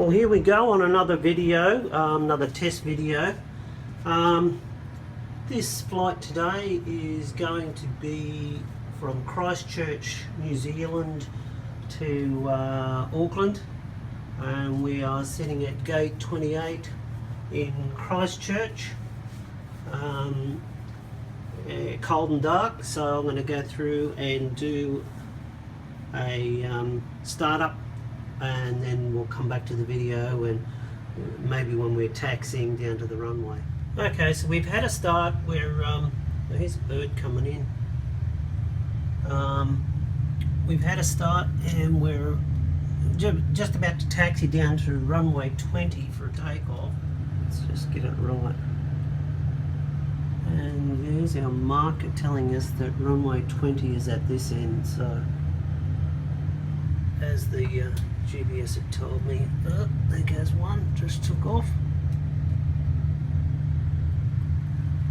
Well, here we go on another video, another test video. This flight today is going to be from Christchurch, New Zealand to Auckland, and we are sitting at gate 28 in Christchurch. Cold and dark, so I'm going to go through and do a startup, and then we'll come back to the video and maybe when we're taxiing down to the runway. Okay, so we've had a start. Here's a bird coming in. We've had a start and we're just about to taxi down to runway 20 for a takeoff. Let's just get it right. And there's our marker telling us that runway 20 is at this end, so as the GPS had told me. Oh, there goes one, just took off.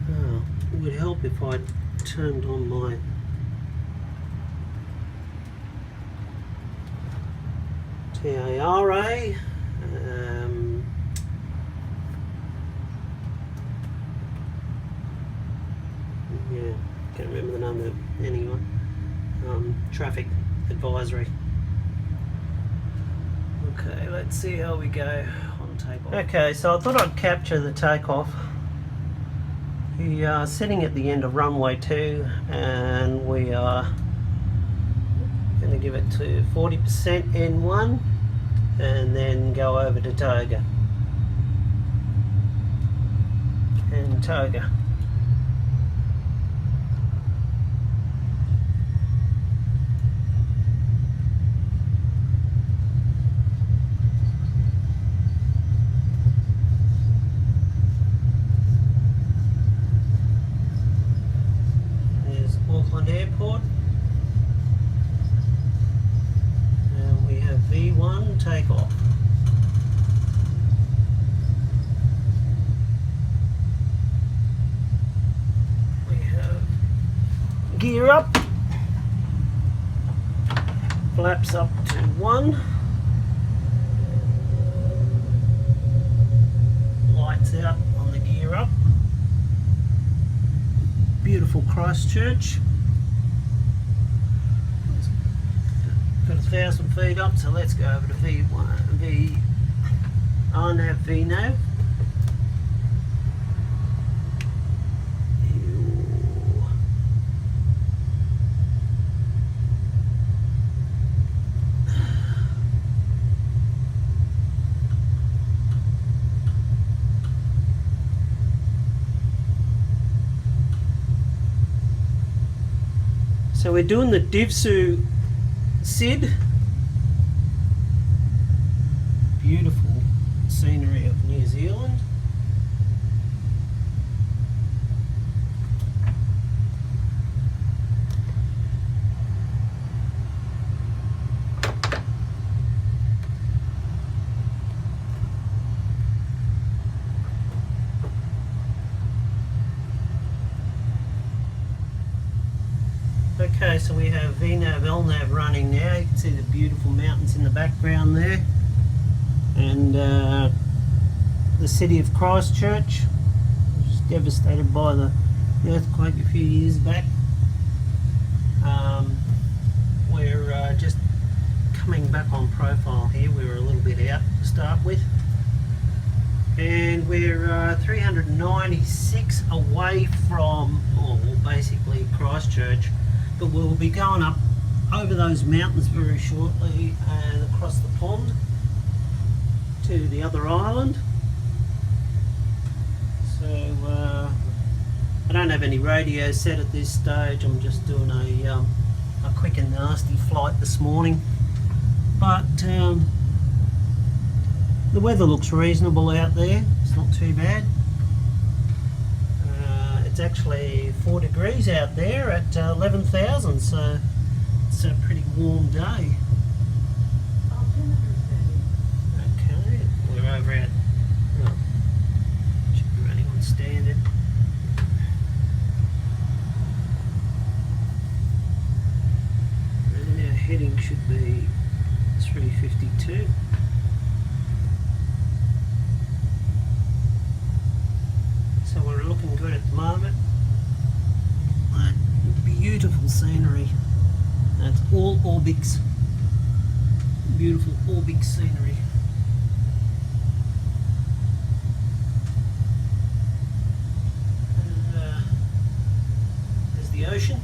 Oh, it would help if I turned on my TARA. Yeah, can't remember the name of it anyway. Traffic advisory. Okay, let's see how we go on takeoff. Okay, so I thought I'd capture the takeoff. We are sitting at the end of runway 2 and we are going to give it to 40% N1 and then go over to Toga. And Toga. Auckland Airport, and we have V1 takeoff. We have gear up, flaps up to 1, lights out on the gear up. Beautiful Christchurch. Got 1,000 feet up, so let's go over to V1. RNAV VNAV. So we're doing the Divsu SID. Beautiful scenery of New Zealand. Okay, so we have VNAV, LNAV running now. You can see the beautiful mountains in the background there. And the city of Christchurch, which was devastated by the earthquake a few years back. We're just coming back on profile here. We were a little bit out to start with. And we're 396 away from, well, basically Christchurch. But we'll be going up over those mountains very shortly and across the pond to the other island. So I don't have any radio set at this stage. I'm just doing a quick and nasty flight this morning. But the weather looks reasonable out there. It's not too bad. It's actually 4 degrees out there at 11,000, so it's a pretty warm day. Okay, we're over at, should be running on standard. And our heading should be 352. good at the moment. But beautiful scenery. That's all Orbix. Beautiful Orbix scenery. And there's the ocean.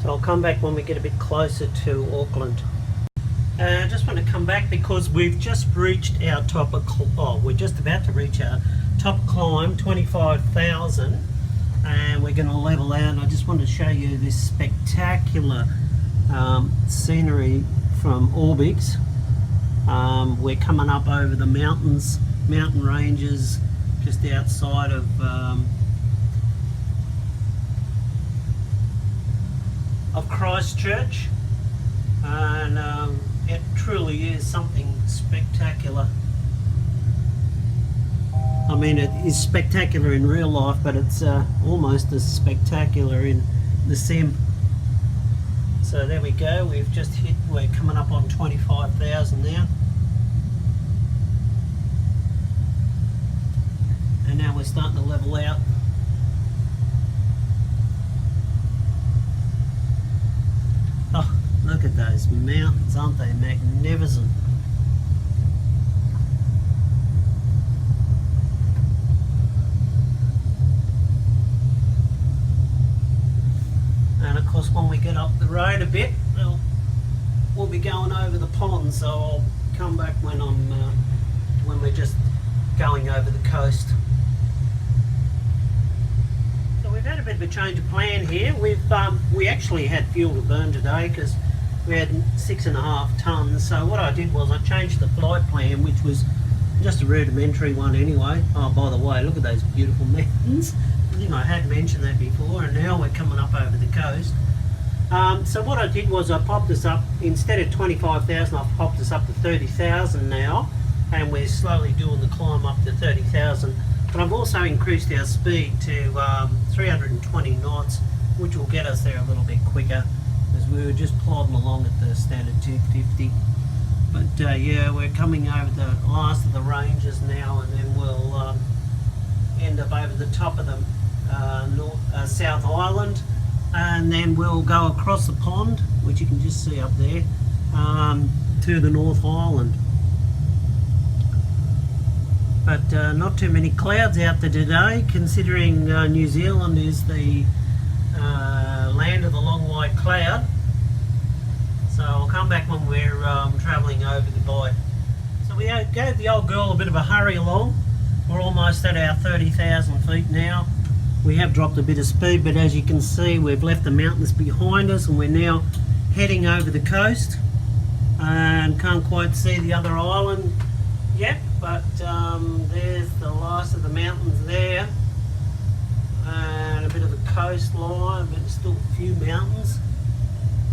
So I'll come back when we get a bit closer to Auckland. I just want to come back because we've just reached our top of, we're just about to reach our top climb, 25,000, and we're going to level out. And I just want to show you this spectacular scenery from Orbix. We're coming up over the mountains, mountain ranges, just outside of Christchurch, and it truly is something spectacular. I mean, it is spectacular in real life, but it's almost as spectacular in the sim. So there we go, we've just hit, we're coming up on 25,000 now. And now we're starting to level out. Oh, look at those mountains, aren't they magnificent? And of course when we get up the road a bit, we'll be going over the pond, so I'll come back when when we're just going over the coast. So we've had a bit of a change of plan here. We actually had fuel to burn today because we had 6.5 tonnes. So what I did was I changed the flight plan, which was just a rudimentary one anyway. Oh, by the way, look at those beautiful mountains. I think I had mentioned that before, and now we're coming up over the coast. So what I did was I popped us up, instead of 25,000, I've popped us up to 30,000 now, and we're slowly doing the climb up to 30,000. But I've also increased our speed to 320 knots, which will get us there a little bit quicker, because we were just plodding along at the standard 250. But yeah, we're coming over the last of the ranges now, and then we'll end up over the top of the South Island, and then we'll go across the pond, which you can just see up there, to the North Island. But not too many clouds out there today, considering New Zealand is the land of the long white cloud. So I'll come back when we're travelling over the Bight. So we gave the old girl a bit of a hurry along. We're almost at our 30,000 feet now. We have dropped a bit of speed, but as you can see, we've left the mountains behind us, and we're now heading over the coast. And can't quite see the other island yet, but there's the last of the mountains there, and a bit of a coastline, but still a few mountains,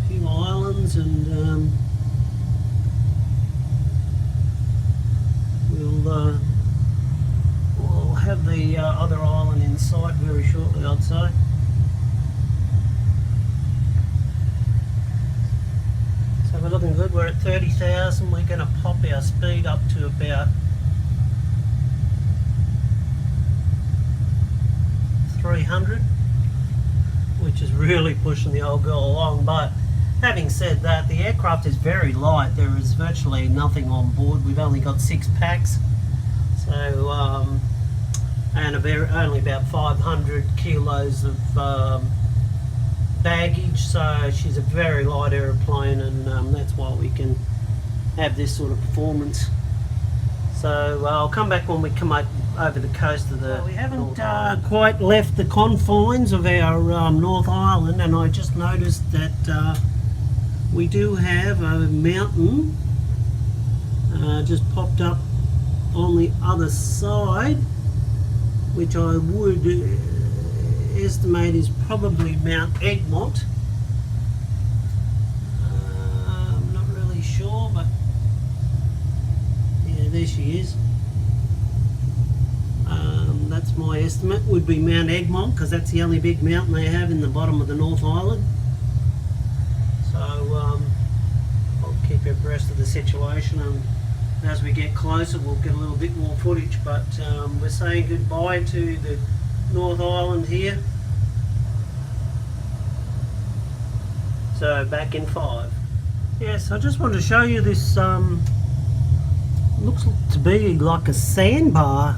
a few islands, and we'll have the other island in sight very shortly, I'd say. So we're looking good. We're at 30,000. We're going to pop our speed up to about 300, which is really pushing the old girl along. But having said that, the aircraft is very light. There is virtually nothing on board. We've only got 6 packs, so and only about 500 kilos of baggage, so she's a very light aeroplane, and that's why we can have this sort of performance. So I'll come back when we come over the coast of the... Well, we haven't quite left the confines of our North Island, and I just noticed that we do have a mountain just popped up on the other side, which I would estimate is probably Mount Egmont. I'm not really sure, but yeah, there she is. That's my estimate, would be Mount Egmont, because that's the only big mountain they have in the bottom of the North Island. So I'll keep everybody the rest of the situation, and as we get closer we'll get a little bit more footage, but we're saying goodbye to the North Island here. So back in 5. Yes, I just wanted to show you this, looks to be like a sandbar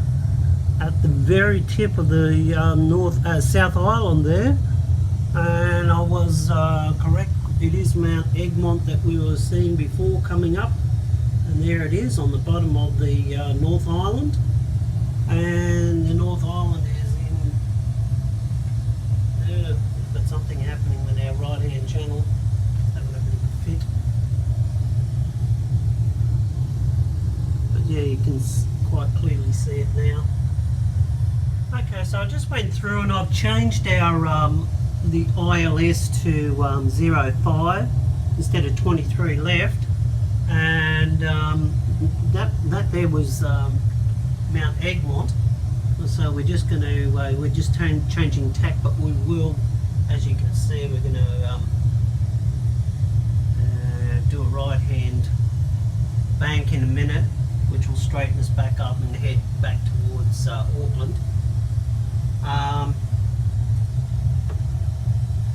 at the very tip of the South Island there, and I was correct, it is Mount Egmont that we were seeing before coming up, and there it is on the bottom of the North Island, and the North Island is in there. We've got something happening with our right hand channel, having a bit of a fit, but yeah, you can quite clearly see it now. Okay, so I just went through and I've changed our the ILS to 05 instead of 23 left, and that there was Mount Egmont. So we're just going to we're just changing tack, but we will, as you can see, we're going to do a right hand bank in a minute, which will straighten us back up and head back towards Auckland.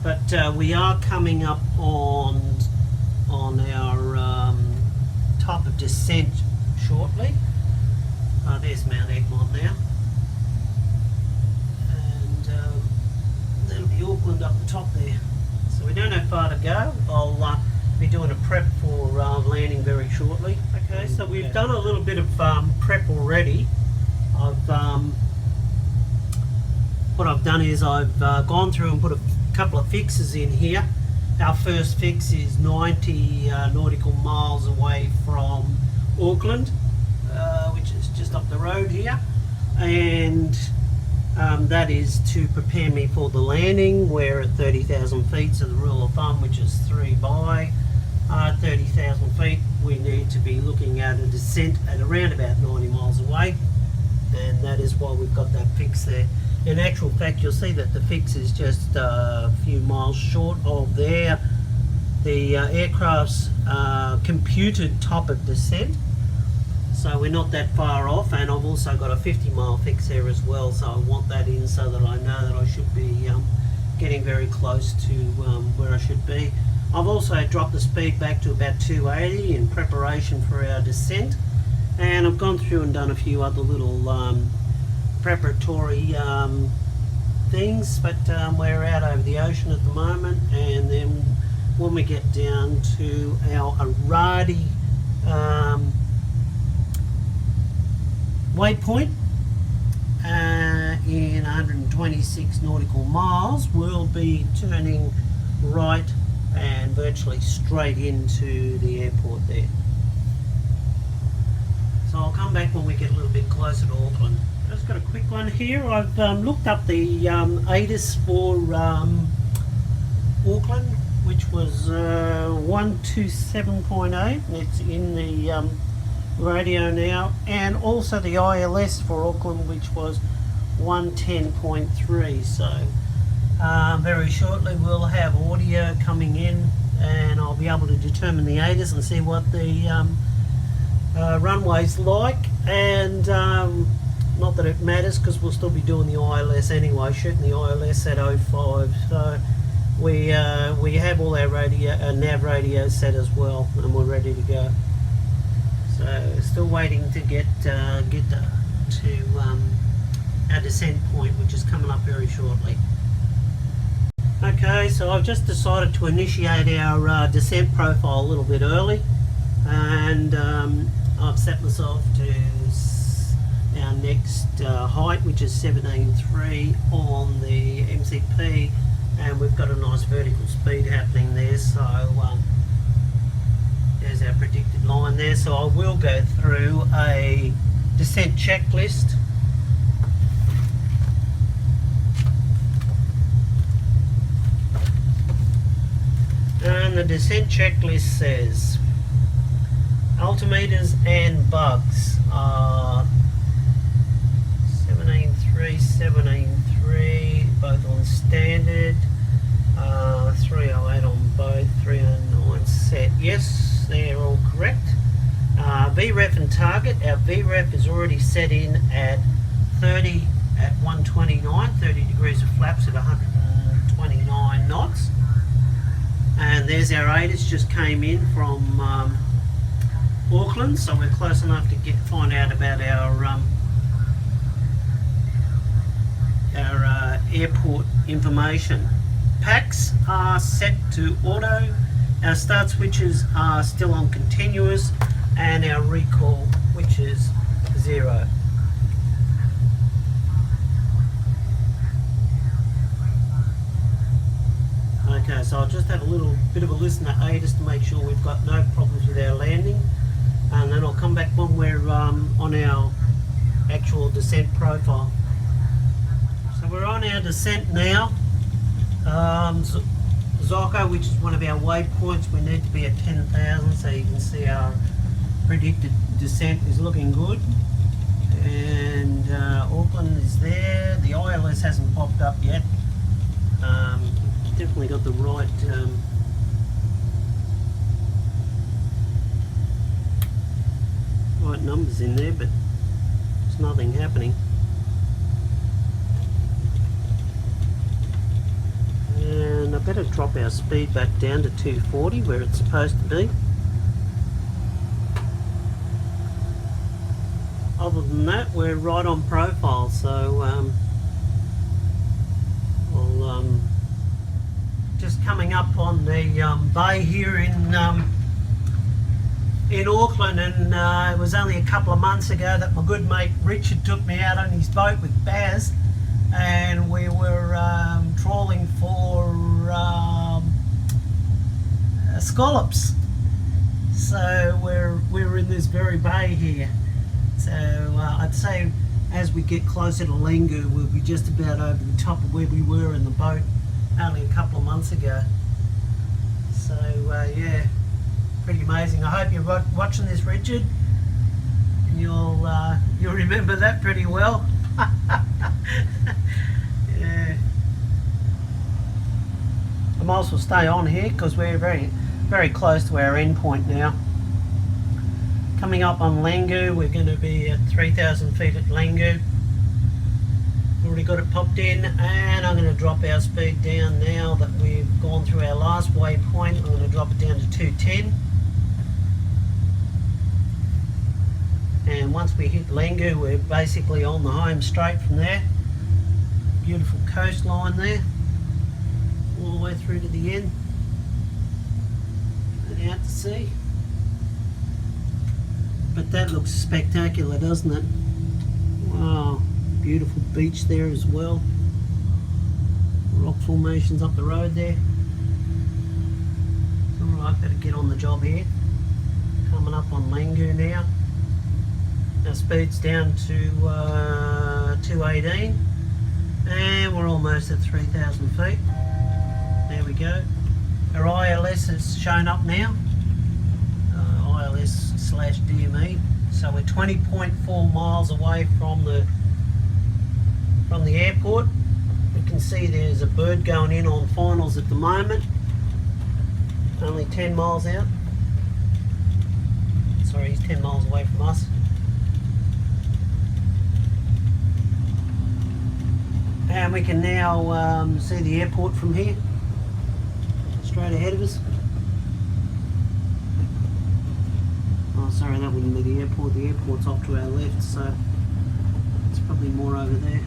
But we are coming up on our type of descent shortly. There's Mount Egmont now, and that'll be Auckland up the top there. So we don't have far to go. I'll be doing a prep for landing very shortly. Okay, so we've done a little bit of prep already. What I've done is I've gone through and put a couple of fixes in here. Our first fix is 90 nautical miles away from Auckland, which is just up the road here, and that is to prepare me for the landing. We're at 30,000 feet, so the rule of thumb, which is 3 by 30,000 feet, we need to be looking at a descent at around about 90 miles away, and that is why we've got that fix there. In actual fact, you'll see that the fix is just a few miles short of the aircraft's computed top of descent, so we're not that far off. And I've also got a 50-mile fix there as well, so I want that in so that I know that I should be getting very close to where I should be. I've also dropped the speed back to about 280 in preparation for our descent, and I've gone through and done a few other little preparatory things, but we're out over the ocean at the moment, and then when we get down to our Aradi waypoint in 126 nautical miles, we'll be turning right and virtually straight into the airport there. So I'll come back when we get a little bit closer to Auckland. Just got a quick one here. I've looked up the ATIS for Auckland, which was 127.8. It's in the radio now, and also the ILS for Auckland, which was 110.3. So very shortly we'll have audio coming in, and I'll be able to determine the ATIS and see what the runway's like, and not that it matters because we'll still be doing the ILS anyway, shooting the ILS at 05. So we have all our radio, nav radio set as well, and we're ready to go. So still waiting to get to our descent point, which is coming up very shortly. Okay, so I've just decided to initiate our descent profile a little bit early, and I've set myself to our next height, which is 17.3 on the MCP, and we've got a nice vertical speed happening there, so there's our predicted line there. So I will go through a descent checklist. And the descent checklist says altimeters and bugs are 17.3, 17.3, both on standard, 308 on both, 309 set. Yes, there all correct. VREF and target, our VREF is already set in at 30 at 129, 30 degrees of flaps at 129 knots. And there's our AIDAs, just came in from Auckland, so we're close enough to find out about our airport information. Packs are set to auto, our start switches are still on continuous, and our recall, which is 0. Okay, so I'll just have a little bit of a listen to AIDAs to make sure we've got no problems with our landing, and then I'll come back when we're on our actual descent profile. So we're on our descent now. Zocco, which is one of our waypoints, we need to be at 10,000, so you can see our predicted descent is looking good. And Auckland is there. The ILS hasn't popped up yet. Definitely got the right right numbers in there, but there's nothing happening. And I better drop our speed back down to 240 where it's supposed to be. Other than that, we're right on profile, so I'll just coming up on the bay here in Auckland, and it was only a couple of months ago that my good mate Richard took me out on his boat with Baz, and we were trawling for scallops. So we're in this very bay here. So I'd say as we get closer to Lengu, we'll be just about over the top of where we were in the boat only a couple of months ago. So yeah, pretty amazing. I hope you're watching this, Richard, and you'll remember that pretty well. Yeah. I might as well stay on here because we're very close to our end point now. Coming up on Lengu, we're going to be at 3,000 feet at Lengu. Already got it popped in, and I'm going to drop our speed down now that we've gone through our last waypoint. I'm going to drop it down to 210. And once we hit Lengu, we're basically on the home straight from there. Beautiful coastline there, all the way through to the end and out to sea. But that looks spectacular, doesn't it? Wow, beautiful beach there as well. Rock formations up the road there. Alright, better get on the job here. Coming up on Lengu now. Our speed's down to 218, and we're almost at 3,000 feet. There we go. Our ILS has shown up now. ILS/DME. So we're 20.4 miles away from the airport. You can see there's a bird going in on finals at the moment. Only 10 miles out. Sorry, he's 10 miles away from us. And we can now see the airport from here, straight ahead of us. Oh, sorry, that wouldn't be the airport. The airport's off to our left, so it's probably more over there.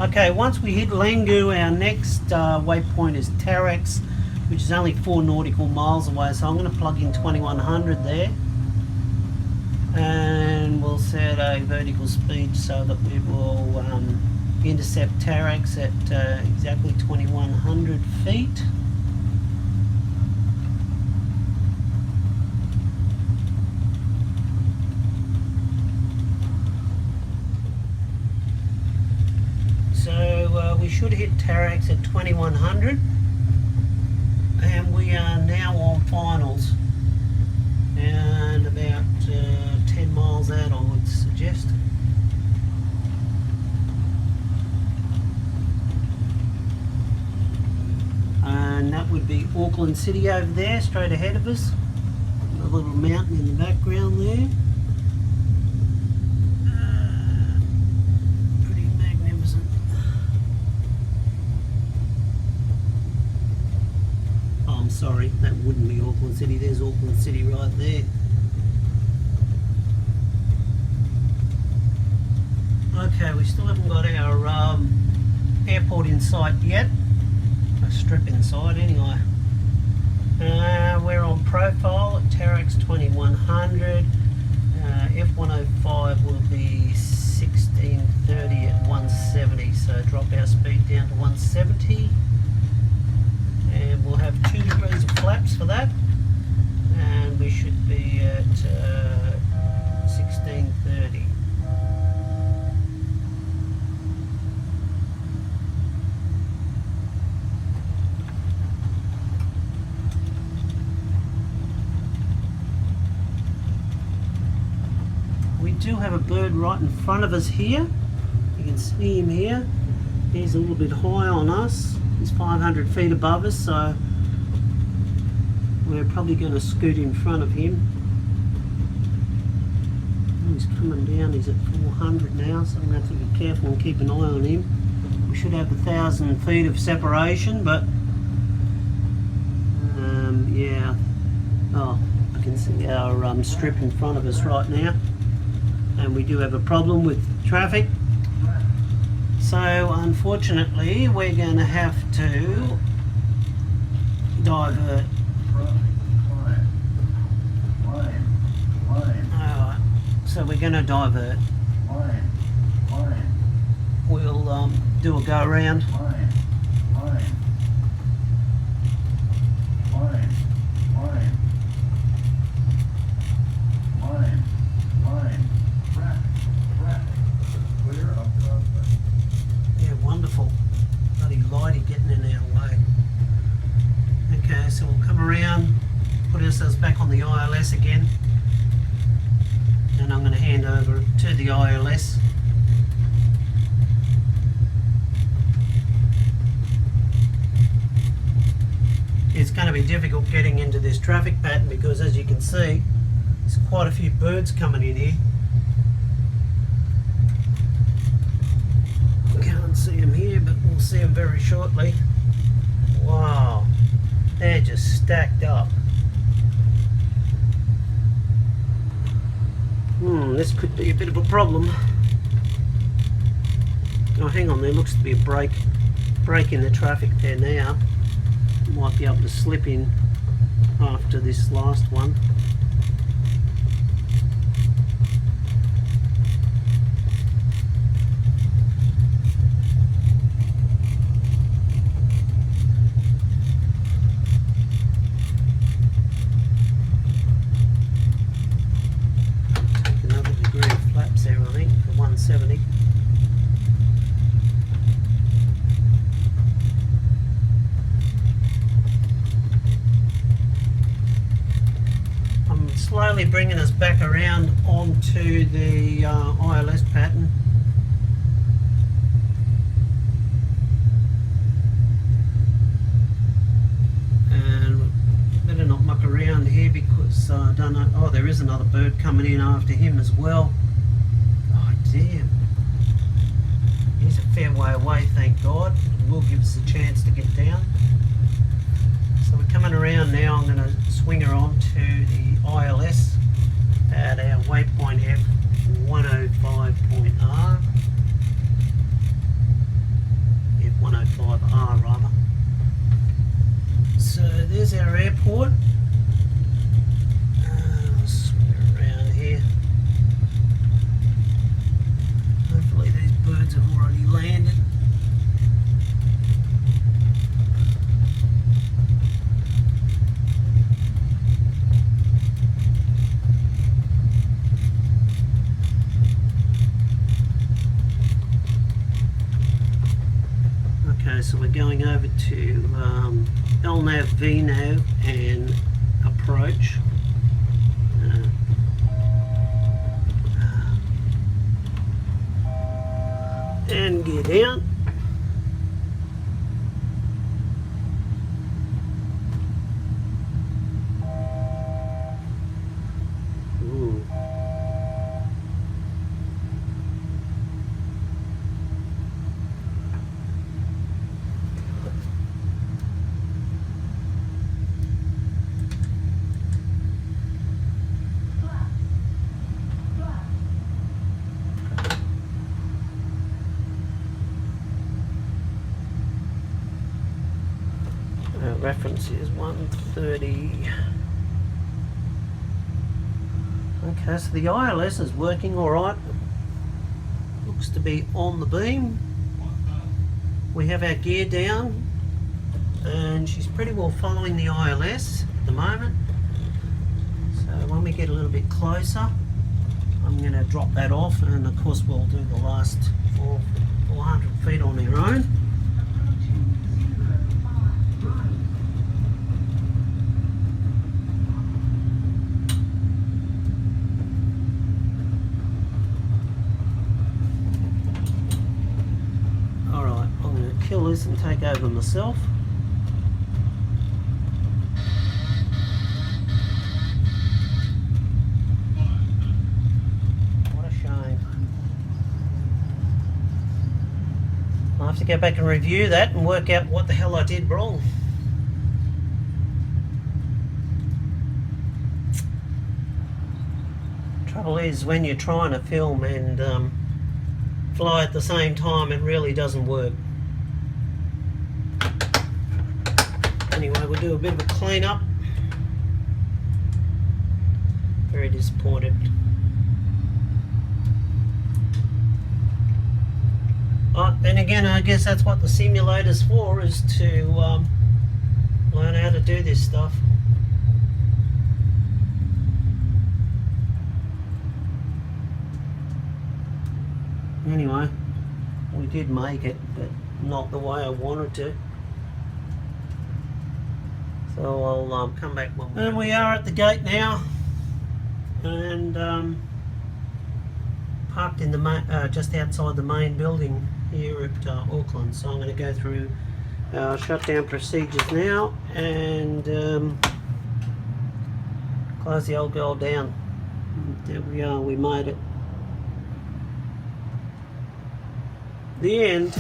Okay, once we hit Lengu, our next waypoint is Tarax, which is only 4 nautical miles away, so I'm going to plug in 2100 there. And we'll set a vertical speed so that we will intercept Tarax at exactly 2100 feet. So we should hit Tarax at 2100, and we are now on finals and about 10 miles out, I would suggest. And that would be Auckland City over there, straight ahead of us. A little mountain in the background there. Pretty magnificent. Oh, I'm sorry, that wouldn't be Auckland City. There's Auckland City right there. Okay, we still haven't got our airport in sight yet. A strip inside anyway. We're on profile at Tarax 2100. F105 will be 1630 at 170, so drop our speed down to 170. And we'll have 2 degrees of flaps for that. And we should be at 1630. We do have a bird right in front of us here. You can see him here. He's a little bit high on us. He's 500 feet above us, so we're probably going to scoot in front of him. He's coming down. He's at 400 now, so I'm going to have to be careful and keep an eye on him. We should have 1,000 feet of separation, but yeah. Oh, I can see our strip in front of us right now. And we do have a problem with traffic, so unfortunately we're going to have to divert. Alright, so we're going to divert. We'll do a go around. Wonderful. Bloody lighty getting in our way. Okay, so we'll come around, put ourselves back on the ILS again, and I'm going to hand over to the ILS. It's going to be difficult getting into this traffic pattern because, as you can see, there's quite a few birds coming in here. See them here, but we'll see them very shortly. Wow, they're just stacked up. This could be a bit of a problem. Oh, hang on, there looks to be a break in the traffic there now. Might be able to slip in after this last one. There, I think, for 170. I'm slowly bringing us back around onto the ILS pattern. And better not muck around here because I don't know. Oh, there is another bird coming in after him as well. Damn. He's a fair way away, thank God. It will give us a chance to get down. So we're coming around now. I'm going to swing her on to the ILS at our waypoint F105.R. F105R rather. So there's our airport. Swing her around here. Hopefully these birds have already landed. Okay, so we're going over to LNAV VNAV and approach. And get out. distance is 130. Okay, so the ILS is working alright. Looks to be on the beam. We have our gear down and she's pretty well following the ILS at the moment. So when we get a little bit closer, I'm going to drop that off, and of course we'll do the last 400 feet on our own. Alright, I'm going to kill this and take over myself. I'll have to go back and review that and work out what the hell I did wrong. Trouble is, when you're trying to film and fly at the same time, it really doesn't work. Anyway, we'll do a bit of a clean up. Very disappointed. Then again, I guess that's what the simulator's for, is to learn how to do this stuff. Anyway, we did make it, but not the way I wanted to. So I'll come back when and we are at the gate now, and parked in the just outside the main building here at Auckland. So I'm going to go through our shutdown procedures now and close the old girl down. There we are, we made it. The end.